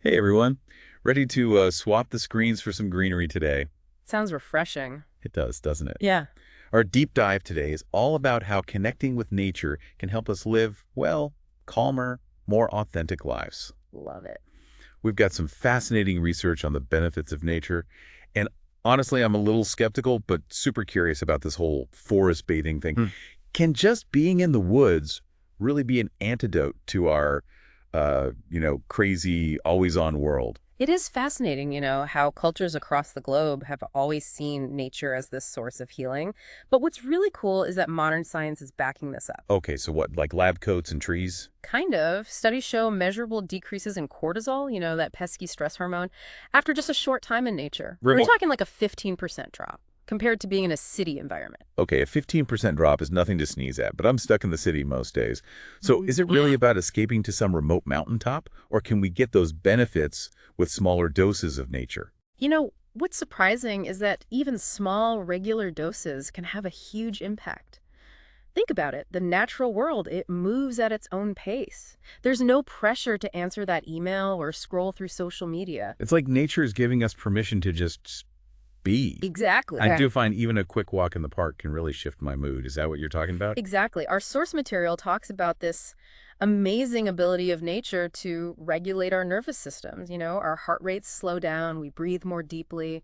Hey everyone, ready to swap the screens for some greenery today? Sounds refreshing. It does, doesn't it? Yeah. Our deep dive today is all about how connecting with nature can help us live, well, calmer, more authentic lives. Love it. We've got some fascinating research on the benefits of nature, and honestly, I'm a little skeptical, but super curious about this whole forest bathing thing. Hmm. Can just being in the woods really be an antidote to our, crazy, always-on world? It is fascinating, how cultures across the globe have always seen nature as this source of healing. But what's really cool is that modern science is backing this up. Okay, so what, like lab coats and trees? Kind of. Studies show measurable decreases in cortisol, that pesky stress hormone, after just a short time in nature. We're Remote. talking like a 15% drop compared to being in a city environment. Okay, a 15% drop is nothing to sneeze at, but I'm stuck in the city most days. So is it really about escaping to some remote mountaintop, or can we get those benefits with smaller doses of nature? What's surprising is that even small, regular doses can have a huge impact. Think about it. The natural world, it moves at its own pace. There's no pressure to answer that email or scroll through social media. It's like nature is giving us permission to just be. Exactly. I do find even a quick walk in the park can really shift my mood. Is that what you're talking about? Exactly. Our source material talks about this amazing ability of nature to regulate our nervous systems. Our heart rates slow down, we breathe more deeply,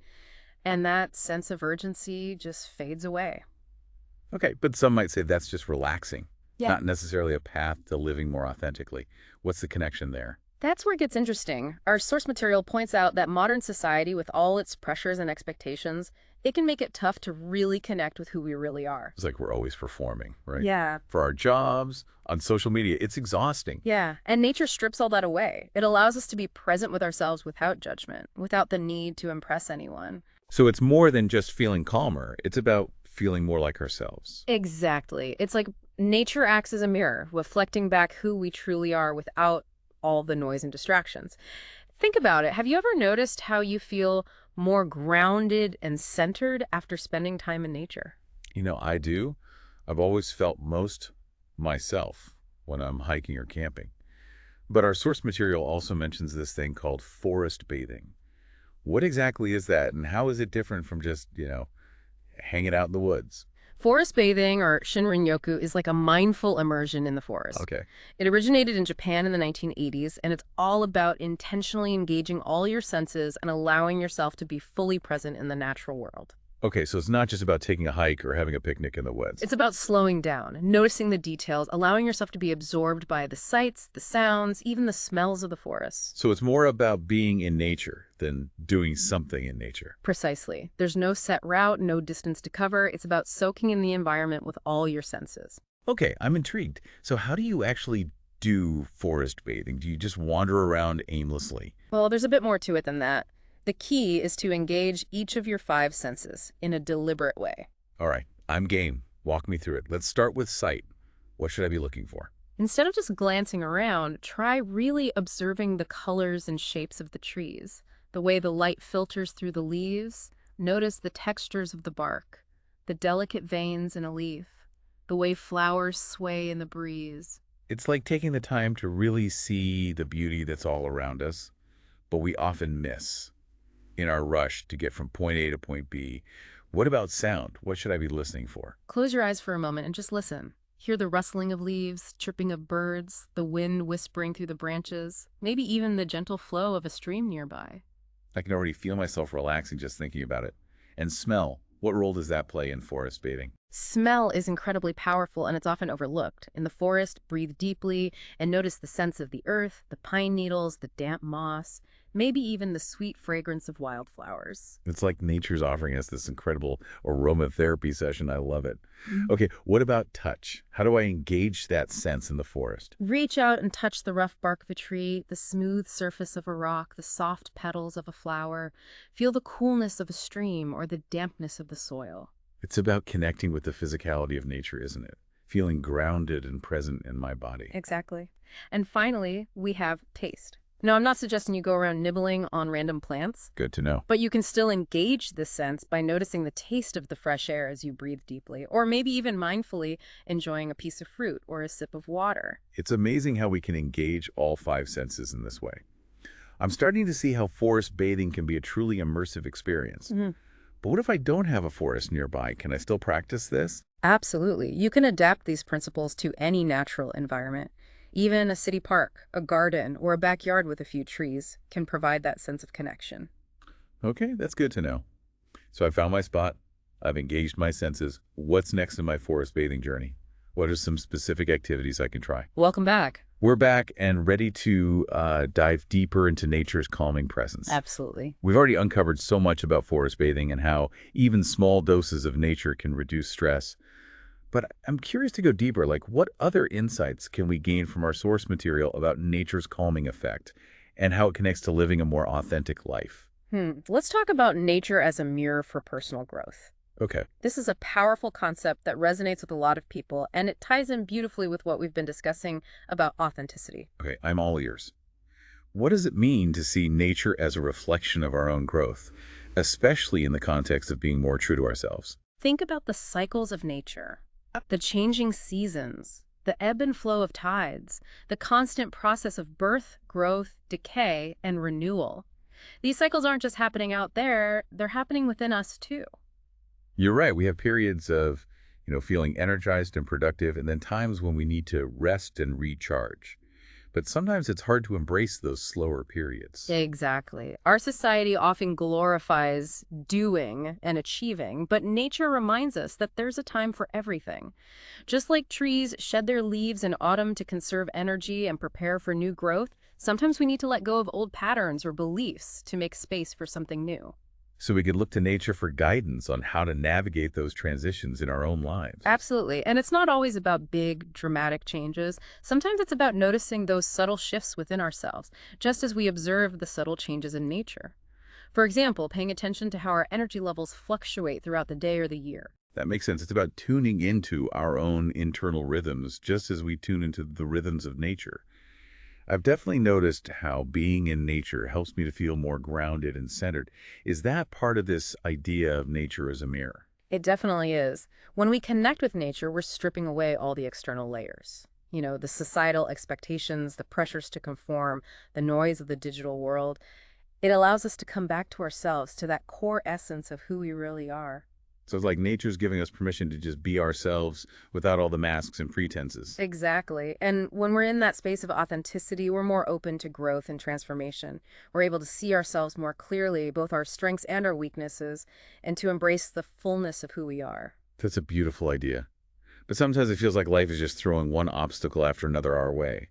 and that sense of urgency just fades away. Okay, but some might say that's just relaxing, Yeah. not necessarily a path to living more authentically. What's the connection there? That's where it gets interesting. Our source material points out that modern society, with all its pressures and expectations, it can make it tough to really connect with who we really are. It's like we're always performing, right? Yeah. For our jobs, on social media, it's exhausting. Yeah. And nature strips all that away. It allows us to be present with ourselves without judgment, without the need to impress anyone. So it's more than just feeling calmer. It's about feeling more like ourselves. Exactly. It's like nature acts as a mirror, reflecting back who we truly are without all the noise and distractions. Think about it. Have you ever noticed how you feel more grounded and centered after spending time in nature? I do. I've always felt most myself when I'm hiking or camping. But our source material also mentions this thing called forest bathing. What exactly is that, and how is it different from just, hanging out in the woods? Forest bathing, or Shinrin-yoku, is like a mindful immersion in the forest. Okay. It originated in Japan in the 1980s, and it's all about intentionally engaging all your senses and allowing yourself to be fully present in the natural world. Okay, so it's not just about taking a hike or having a picnic in the woods. It's about slowing down, noticing the details, allowing yourself to be absorbed by the sights, the sounds, even the smells of the forest. So it's more about being in nature than doing something in nature. Precisely. There's no set route, no distance to cover. It's about soaking in the environment with all your senses. Okay, I'm intrigued. So how do you actually do forest bathing? Do you just wander around aimlessly? Well, there's a bit more to it than that. The key is to engage each of your five senses in a deliberate way. All right, I'm game. Walk me through it. Let's start with sight. What should I be looking for? Instead of just glancing around, try really observing the colors and shapes of the trees, the way the light filters through the leaves. Notice the textures of the bark, the delicate veins in a leaf, the way flowers sway in the breeze. It's like taking the time to really see the beauty that's all around us, but we often miss in our rush to get from point A to point B. What about sound? What should I be listening for? Close your eyes for a moment and just listen. Hear the rustling of leaves, chirping of birds, the wind whispering through the branches, maybe even the gentle flow of a stream nearby. I can already feel myself relaxing just thinking about it. And smell. What role does that play in forest bathing? Smell is incredibly powerful and it's often overlooked. In the forest, breathe deeply and notice the scents of the earth, the pine needles, the damp moss, maybe even the sweet fragrance of wildflowers. It's like nature's offering us this incredible aromatherapy session. I love it. Okay, what about touch? How do I engage that sense in the forest? Reach out and touch the rough bark of a tree, the smooth surface of a rock, the soft petals of a flower. Feel the coolness of a stream or the dampness of the soil. It's about connecting with the physicality of nature, isn't it? Feeling grounded and present in my body. Exactly. And finally, we have taste. Now, I'm not suggesting you go around nibbling on random plants, Good to know. but you can still engage this sense by noticing the taste of the fresh air as you breathe deeply, or maybe even mindfully enjoying a piece of fruit or a sip of water. It's amazing how we can engage all five senses in this way. I'm starting to see how forest bathing can be a truly immersive experience. Mhm. But what if I don't have a forest nearby? Can I still practice this? Absolutely. You can adapt these principles to any natural environment. Even a city park, a garden, or a backyard with a few trees can provide that sense of connection. Okay, that's good to know. So I found my spot. I've engaged my senses. What's next in my forest bathing journey? What are some specific activities I can try? Welcome back. We're back and ready to dive deeper into nature's calming presence. Absolutely. We've already uncovered so much about forest bathing and how even small doses of nature can reduce stress. But I'm curious to go deeper, like what other insights can we gain from our source material about nature's calming effect and how it connects to living a more authentic life? Let's talk about nature as a mirror for personal growth. Okay, This is a powerful concept that resonates with a lot of people, and it ties in beautifully with what we've been discussing about authenticity. okay, I'm all ears. What does it mean to see nature as a reflection of our own growth, especially in the context of being more true to ourselves? Think about the cycles of nature, the changing seasons, the ebb and flow of tides, the constant process of birth, growth, decay, and renewal. These cycles aren't just happening out there, they're happening within us too. You're right. We have periods of, feeling energized and productive, and then times when we need to rest and recharge. But sometimes it's hard to embrace those slower periods. Exactly. Our society often glorifies doing and achieving, but nature reminds us that there's a time for everything. Just like trees shed their leaves in autumn to conserve energy and prepare for new growth, sometimes we need to let go of old patterns or beliefs to make space for something new. So we could look to nature for guidance on how to navigate those transitions in our own lives. Absolutely. And it's not always about big, dramatic changes. Sometimes it's about noticing those subtle shifts within ourselves, just as we observe the subtle changes in nature. For example, paying attention to how our energy levels fluctuate throughout the day or the year. That makes sense. It's about tuning into our own internal rhythms, just as we tune into the rhythms of nature. I've definitely noticed how being in nature helps me to feel more grounded and centered. Is that part of this idea of nature as a mirror? It definitely is. When we connect with nature, we're stripping away all the external layers. The societal expectations, the pressures to conform, the noise of the digital world. It allows us to come back to ourselves, to that core essence of who we really are. So it's like nature's giving us permission to just be ourselves without all the masks and pretenses. Exactly. And when we're in that space of authenticity, we're more open to growth and transformation. We're able to see ourselves more clearly, both our strengths and our weaknesses, and to embrace the fullness of who we are. That's a beautiful idea. But sometimes it feels like life is just throwing one obstacle after another our way.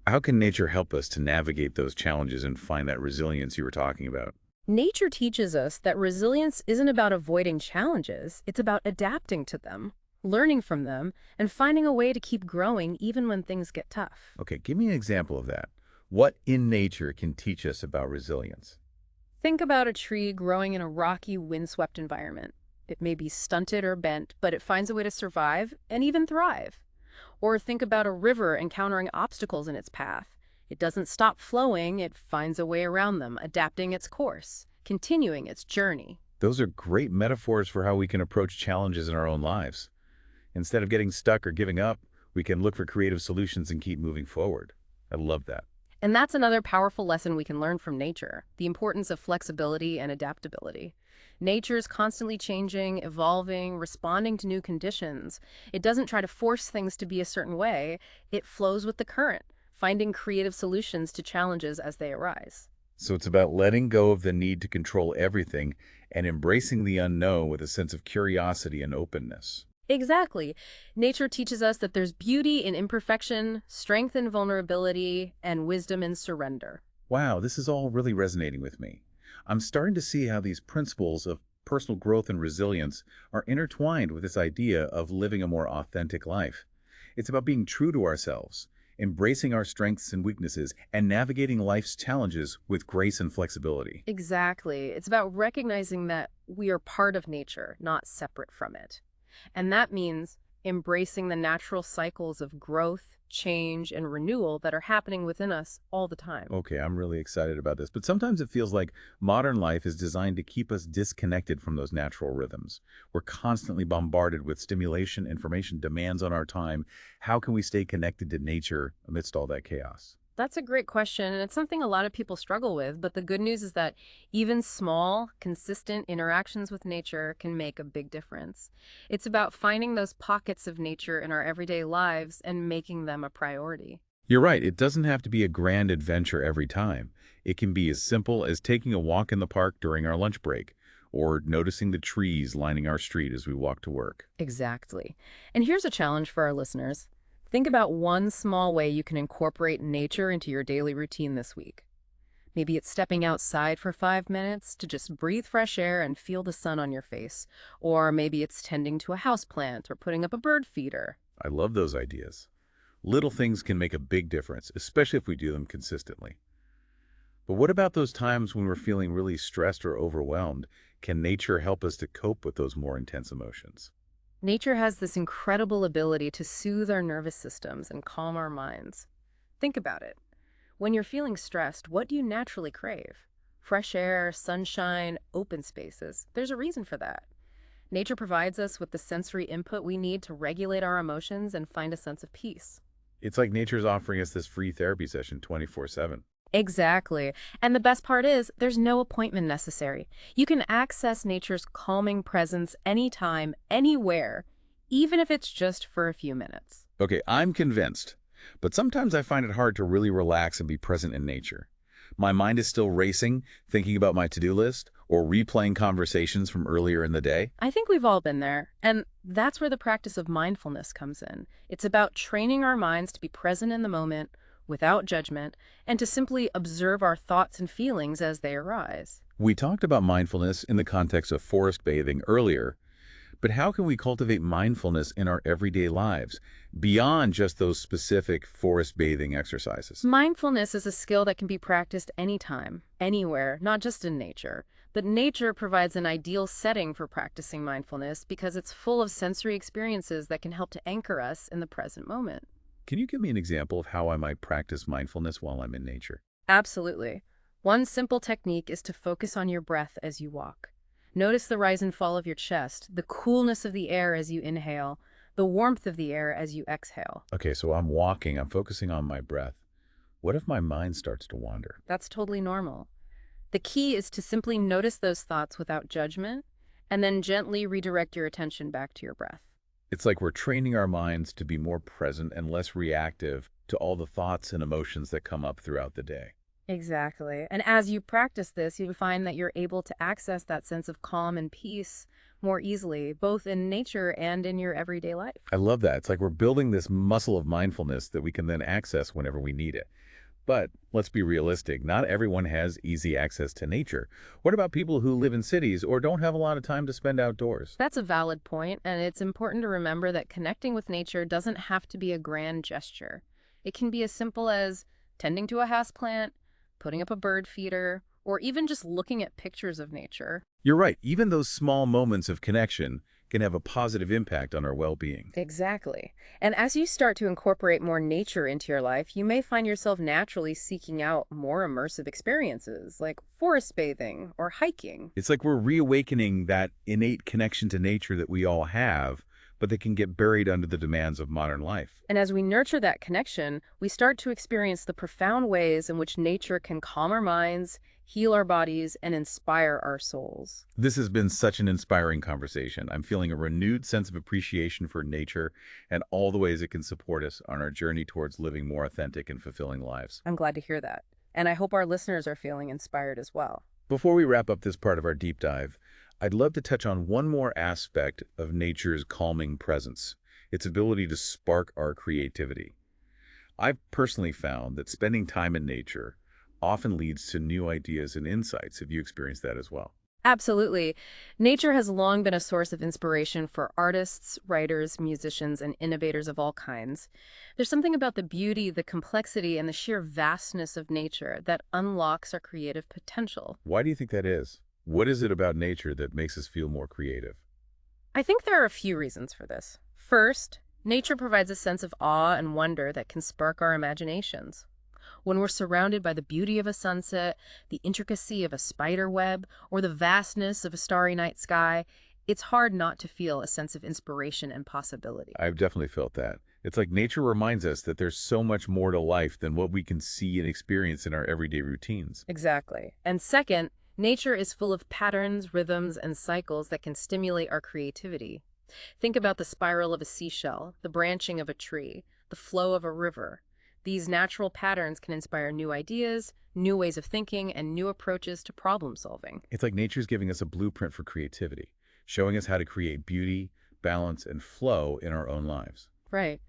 How can nature help us to navigate those challenges and find that resilience you were talking about? Nature teaches us that resilience isn't about avoiding challenges, it's about adapting to them, learning from them, and finding a way to keep growing even when things get tough. Okay, give me an example of that. What in nature can teach us about resilience? Think about a tree growing in a rocky, windswept environment. It may be stunted or bent, but it finds a way to survive and even thrive. Or think about a river encountering obstacles in its path. It doesn't stop flowing, it finds a way around them, adapting its course, continuing its journey. Those are great metaphors for how we can approach challenges in our own lives. Instead of getting stuck or giving up, we can look for creative solutions and keep moving forward. I love that. And that's another powerful lesson we can learn from nature, the importance of flexibility and adaptability. Nature is constantly changing, evolving, responding to new conditions. It doesn't try to force things to be a certain way, it flows with the current, finding creative solutions to challenges as they arise. So it's about letting go of the need to control everything and embracing the unknown with a sense of curiosity and openness. Exactly. Nature teaches us that there's beauty in imperfection, strength in vulnerability, and wisdom in surrender. Wow, this is all really resonating with me. I'm starting to see how these principles of personal growth and resilience are intertwined with this idea of living a more authentic life. It's about being true to ourselves, embracing our strengths and weaknesses, and navigating life's challenges with grace and flexibility. Exactly. It's about recognizing that we are part of nature, not separate from it. And that means embracing the natural cycles of growth, change, and renewal that are happening within us all the time. Okay, I'm really excited about this, but sometimes it feels like modern life is designed to keep us disconnected from those natural rhythms. We're constantly bombarded with stimulation, information, demands on our time. How can we stay connected to nature amidst all that chaos? That's a great question, and it's something a lot of people struggle with. But the good news is that even small, consistent interactions with nature can make a big difference. It's about finding those pockets of nature in our everyday lives and making them a priority. You're right, it doesn't have to be a grand adventure every time. It can be as simple as taking a walk in the park during our lunch break, or noticing the trees lining our street as we walk to work. Exactly. And here's a challenge for our listeners. Think about one small way you can incorporate nature into your daily routine this week. Maybe it's stepping outside for 5 minutes to just breathe fresh air and feel the sun on your face. Or maybe it's tending to a houseplant or putting up a bird feeder. I love those ideas. Little things can make a big difference, especially if we do them consistently. But what about those times when we're feeling really stressed or overwhelmed? Can nature help us to cope with those more intense emotions? Nature has this incredible ability to soothe our nervous systems and calm our minds. Think about it. When you're feeling stressed, what do you naturally crave? Fresh air, sunshine, open spaces. There's a reason for that. Nature provides us with the sensory input we need to regulate our emotions and find a sense of peace. It's like nature's offering us this free therapy session 24/7. Exactly. And the best part is, there's no appointment necessary. You can access nature's calming presence anytime, anywhere, even if it's just for a few minutes. Okay, I'm convinced. But sometimes I find it hard to really relax and be present in nature. My mind is still racing, thinking about my to-do list, or replaying conversations from earlier in the day. I think we've all been there, and that's where the practice of mindfulness comes in. It's about training our minds to be present in the moment, without judgment, and to simply observe our thoughts and feelings as they arise. We talked about mindfulness in the context of forest bathing earlier, but how can we cultivate mindfulness in our everyday lives, beyond just those specific forest bathing exercises? Mindfulness is a skill that can be practiced anytime, anywhere, not just in nature. But nature provides an ideal setting for practicing mindfulness because it's full of sensory experiences that can help to anchor us in the present moment. Can you give me an example of how I might practice mindfulness while I'm in nature? Absolutely. One simple technique is to focus on your breath as you walk. Notice the rise and fall of your chest, the coolness of the air as you inhale, the warmth of the air as you exhale. Okay, so I'm walking, I'm focusing on my breath. What if my mind starts to wander? That's totally normal. The key is to simply notice those thoughts without judgment and then gently redirect your attention back to your breath. It's like we're training our minds to be more present and less reactive to all the thoughts and emotions that come up throughout the day. Exactly. And as you practice this, you find that you're able to access that sense of calm and peace more easily, both in nature and in your everyday life. I love that. It's like we're building this muscle of mindfulness that we can then access whenever we need it. But let's be realistic. Not everyone has easy access to nature. What about people who live in cities or don't have a lot of time to spend outdoors? That's a valid point, and it's important to remember that connecting with nature doesn't have to be a grand gesture. It can be as simple as tending to a houseplant, putting up a bird feeder, or even just looking at pictures of nature. You're right. Even those small moments of connection can have a positive impact on our well-being. Exactly. And as you start to incorporate more nature into your life, you may find yourself naturally seeking out more immersive experiences like forest bathing or hiking. It's like we're reawakening that innate connection to nature that we all have, but that can get buried under the demands of modern life. And as we nurture that connection, we start to experience the profound ways in which nature can calm our minds, heal our bodies, and inspire our souls. This has been such an inspiring conversation. I'm feeling a renewed sense of appreciation for nature and all the ways it can support us on our journey towards living more authentic and fulfilling lives. I'm glad to hear that. And I hope our listeners are feeling inspired as well. Before we wrap up this part of our deep dive, I'd love to touch on one more aspect of nature's calming presence, its ability to spark our creativity. I've personally found that spending time in nature often leads to new ideas and insights. Have you experienced that as well? Absolutely. Nature has long been a source of inspiration for artists, writers, musicians, and innovators of all kinds. There's something about the beauty, the complexity, and the sheer vastness of nature that unlocks our creative potential. Why do you think that is? What is it about nature that makes us feel more creative? I think there are a few reasons for this. First, nature provides a sense of awe and wonder that can spark our imaginations. When we're surrounded by the beauty of a sunset, the intricacy of a spider web, or the vastness of a starry night sky, it's hard not to feel a sense of inspiration and possibility. I've definitely felt that. It's like nature reminds us that there's so much more to life than what we can see and experience in our everyday routines. Exactly. And second, nature is full of patterns, rhythms, and cycles that can stimulate our creativity. Think about the spiral of a seashell, the branching of a tree, the flow of a river. These natural patterns can inspire new ideas, new ways of thinking, and new approaches to problem solving. It's like nature's giving us a blueprint for creativity, showing us how to create beauty, balance, and flow in our own lives. Right.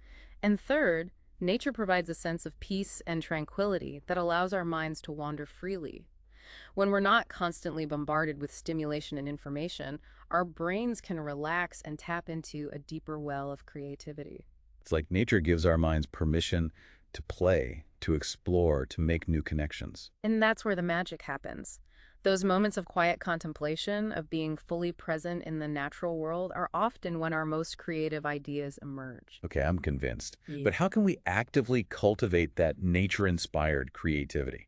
And third, nature provides a sense of peace and tranquility that allows our minds to wander freely. When we're not constantly bombarded with stimulation and information, our brains can relax and tap into a deeper well of creativity. It's like nature gives our minds permission to play, to explore, to make new connections. And that's where the magic happens. Those moments of quiet contemplation, of being fully present in the natural world, are often when our most creative ideas emerge. Okay, I'm convinced. Yeah. But how can we actively cultivate that nature-inspired creativity?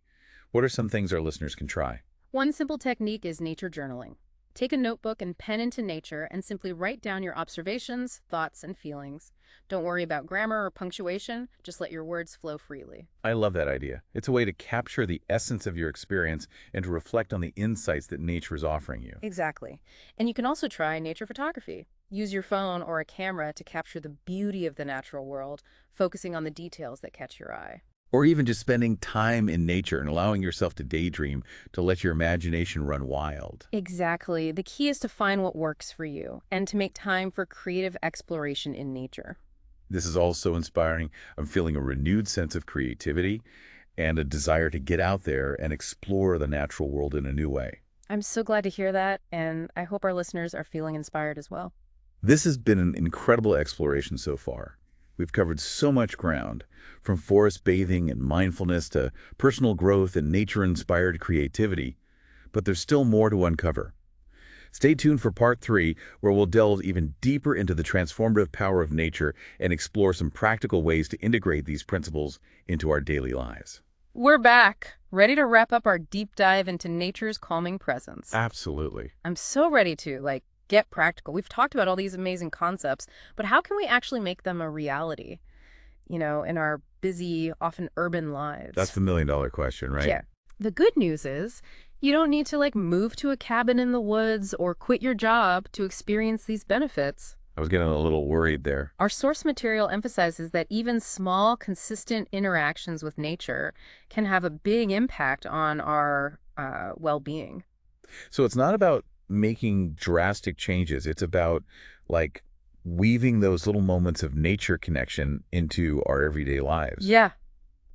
What are some things our listeners can try? One simple technique is nature journaling. Take a notebook and pen into nature and simply write down your observations, thoughts, and feelings. Don't worry about grammar or punctuation, just let your words flow freely. I love that idea. It's a way to capture the essence of your experience and to reflect on the insights that nature is offering you. Exactly. And you can also try nature photography. Use your phone or a camera to capture the beauty of the natural world, focusing on the details that catch your eye. Or even just spending time in nature and allowing yourself to daydream, to let your imagination run wild. Exactly. The key is to find what works for you and to make time for creative exploration in nature. This is all so inspiring. I'm feeling a renewed sense of creativity and a desire to get out there and explore the natural world in a new way. I'm so glad to hear that, and I hope our listeners are feeling inspired as well. This has been an incredible exploration so far. We've covered so much ground, from forest bathing and mindfulness to personal growth and nature-inspired creativity, but there's still more to uncover. Stay tuned for part 3, where we'll delve even deeper into the transformative power of nature and explore some practical ways to integrate these principles into our daily lives. We're back, ready to wrap up our deep dive into nature's calming presence. Absolutely. I'm so ready to, get practical. We've talked about all these amazing concepts, but how can we actually make them a reality, in our busy, often urban lives? That's the million-dollar question, right? Yeah. The good news is you don't need to move to a cabin in the woods or quit your job to experience these benefits. I was getting a little worried there. Our source material emphasizes that even small, consistent interactions with nature can have a big impact on our well-being. So it's not about making drastic changes. It's about, weaving those little moments of nature connection into our everyday lives. Yeah,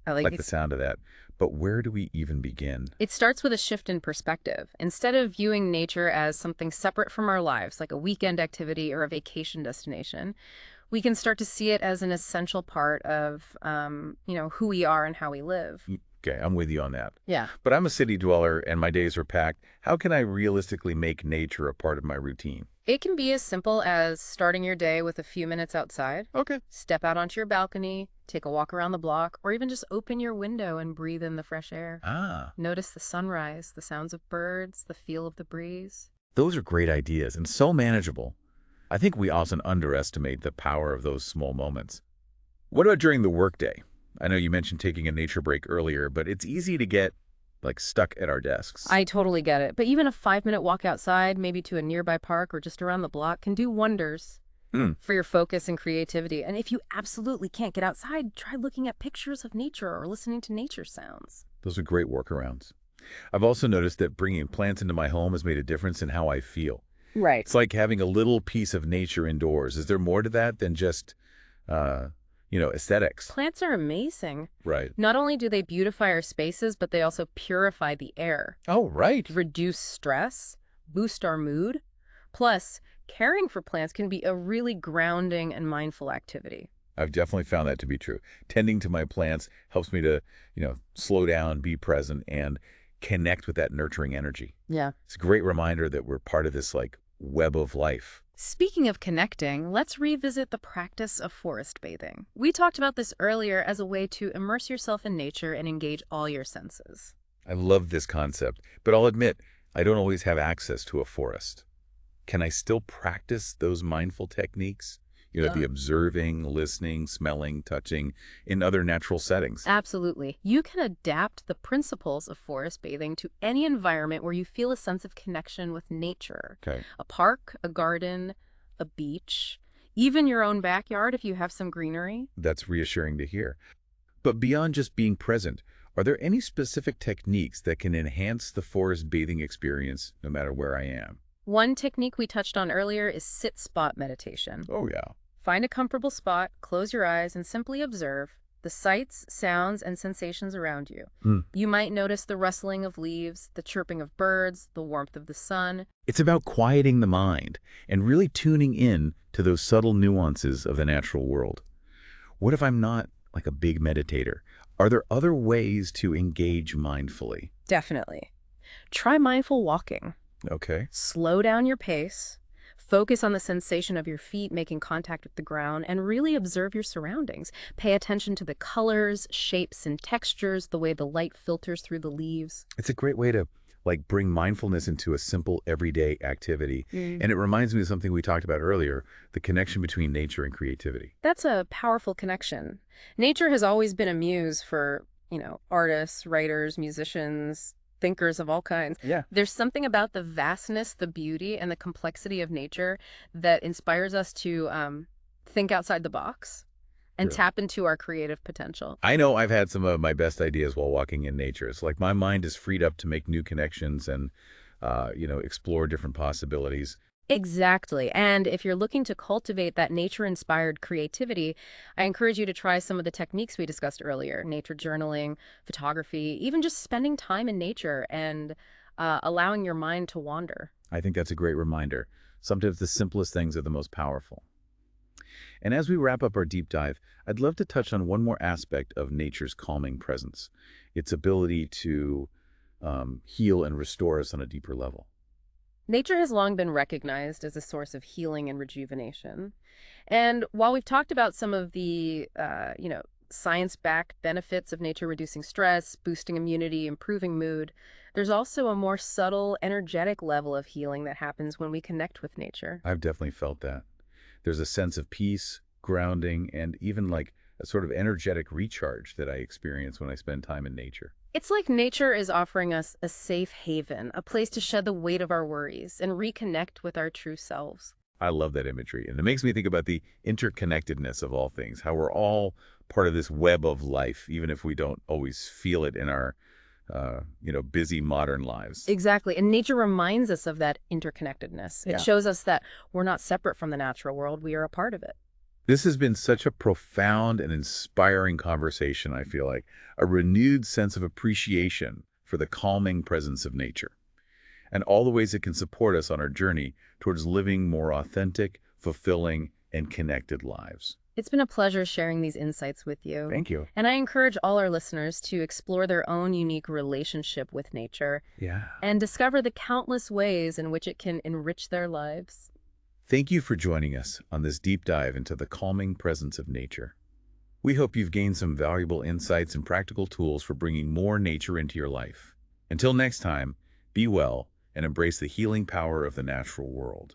I I like like it. the sound of that. But where do we even begin? It starts with a shift in perspective. Instead of viewing nature as something separate from our lives, like a weekend activity or a vacation destination, we can start to see it as an essential part of, who we are and how we live. Okay, I'm with you on that. Yeah. But I'm a city dweller and my days are packed. How can I realistically make nature a part of my routine? It can be as simple as starting your day with a few minutes outside. Okay. Step out onto your balcony, take a walk around the block, or even just open your window and breathe in the fresh air. Ah, Notice the sunrise, the sounds of birds, the feel of the breeze. those are great ideas and so manageable. I think we often underestimate the power of those small moments. What about during the workday? I know you mentioned taking a nature break earlier, but it's easy to get stuck at our desks. I totally get it. But even a 5-minute walk outside, maybe to a nearby park or just around the block, can do wonders for your focus and creativity. And if you absolutely can't get outside, try looking at pictures of nature or listening to nature sounds. Those are great workarounds. I've also noticed that bringing plants into my home has made a difference in how I feel. Right. It's like having a little piece of nature indoors. Is there more to that than just, aesthetics? Plants are amazing. Right. Not only do they beautify our spaces, but they also purify the air, Oh, right. reduce stress, boost our mood. Plus, caring for plants can be a really grounding and mindful activity. I've definitely found that to be true. Tending to my plants helps me to, slow down, be present, and connect with that nurturing energy. Yeah. It's a great reminder that we're part of this, web of life. Speaking of connecting, let's revisit the practice of forest bathing. We talked about this earlier as a way to immerse yourself in nature and engage all your senses. I love this concept, but I'll admit, I don't always have access to a forest. Can I still practice those mindful techniques? The observing, listening, smelling, touching in other natural settings. Absolutely. You can adapt the principles of forest bathing to any environment where you feel a sense of connection with nature. Okay, A park, a garden, a beach, even your own backyard if you have some greenery. that's reassuring to hear. But beyond just being present, are there any specific techniques that can enhance the forest bathing experience no matter where I am? One technique we touched on earlier is sit spot meditation. Oh, yeah. Find a comfortable spot, close your eyes, and simply observe the sights, sounds, and sensations around you. Hmm. You might notice the rustling of leaves, the chirping of birds, the warmth of the sun. It's about quieting the mind and really tuning in to those subtle nuances of the natural world. What if I'm not like a big meditator? Are there other ways to engage mindfully? Definitely. Try mindful walking. Okay. Slow down your pace. Focus on the sensation of your feet making contact with the ground and really observe your surroundings. Pay attention to the colors, shapes, and textures, the way the light filters through the leaves. It's a great way to bring mindfulness into a simple everyday activity. And it reminds me of something we talked about earlier, the connection between nature and creativity. That's a powerful connection. Nature has always been a muse for, artists, writers, musicians, thinkers of all kinds. Yeah. There's something about the vastness, the beauty, and the complexity of nature that inspires us to think outside the box and True. tap into our creative potential. I know I've had some of my best ideas while walking in nature. It's like my mind is freed up to make new connections and, explore different possibilities. Exactly. And if you're looking to cultivate that nature-inspired creativity, I encourage you to try some of the techniques we discussed earlier, nature journaling, photography, even just spending time in nature and allowing your mind to wander. I think that's a great reminder. Sometimes the simplest things are the most powerful. And as we wrap up our deep dive, I'd love to touch on one more aspect of nature's calming presence, its ability to heal and restore us on a deeper level. Nature has long been recognized as a source of healing and rejuvenation. And while we've talked about some of the, science-backed benefits of nature reducing stress, boosting immunity, improving mood, there's also a more subtle, energetic level of healing that happens when we connect with nature. I've definitely felt that. There's a sense of peace, grounding, and even like a sort of energetic recharge that I experience when I spend time in nature. It's like nature is offering us a safe haven, a place to shed the weight of our worries and reconnect with our true selves. I love that imagery. And it makes me think about the interconnectedness of all things, how we're all part of this web of life, even if we don't always feel it in our, busy modern lives. Exactly. And nature reminds us of that interconnectedness. Yeah. It shows us that we're not separate from the natural world. We are a part of it. This has been such a profound and inspiring conversation, I feel like. A renewed sense of appreciation for the calming presence of nature and all the ways it can support us on our journey towards living more authentic, fulfilling, and connected lives. It's been a pleasure sharing these insights with you. Thank you. And I encourage all our listeners to explore their own unique relationship with nature Yeah. and discover the countless ways in which it can enrich their lives. Thank you for joining us on this deep dive into the calming presence of nature. We hope you've gained some valuable insights and practical tools for bringing more nature into your life. Until next time, be well and embrace the healing power of the natural world.